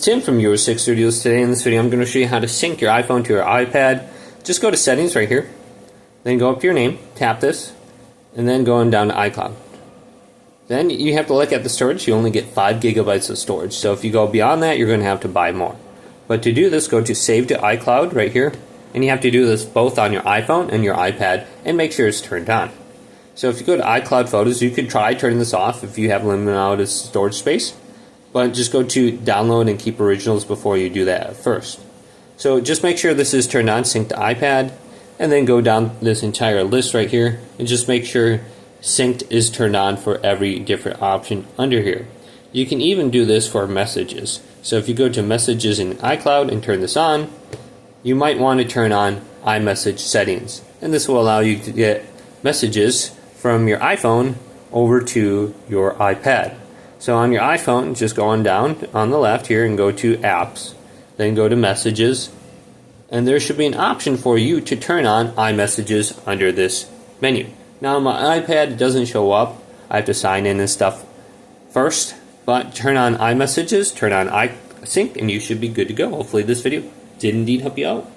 Tim from Euro 6 Studios. Today in this video I'm going to show you how to sync your iPhone to your iPad. Just go to settings right here, then go up to your name, tap this, and then going down to iCloud. Then you have to look at the storage. You only get 5 gigabytes of storage, so if you go beyond that you're going to have to buy more. But to do this, go to save to iCloud right here, and you have to do this both on your iPhone and your iPad and make sure it's turned on. So if you go to iCloud Photos, you could try turning this off if you have limited storage space. But just go to download and keep originals before you do that first. So just make sure this is turned on, sync to iPad, and then go down this entire list right here and just make sure synced is turned on for every different option under here. You can even do this for messages. So if you go to messages in iCloud and turn this on, you might want to turn on iMessage settings, and this will allow you to get messages from your iPhone over to your iPad. So on your iPhone, just go on down on the left here and go to apps, then go to messages, and there should be an option for you to turn on iMessages under this menu. Now on my iPad it doesn't show up. I have to sign in and stuff first, but turn on iMessages, turn on iSync, and you should be good to go. Hopefully this video did indeed help you out.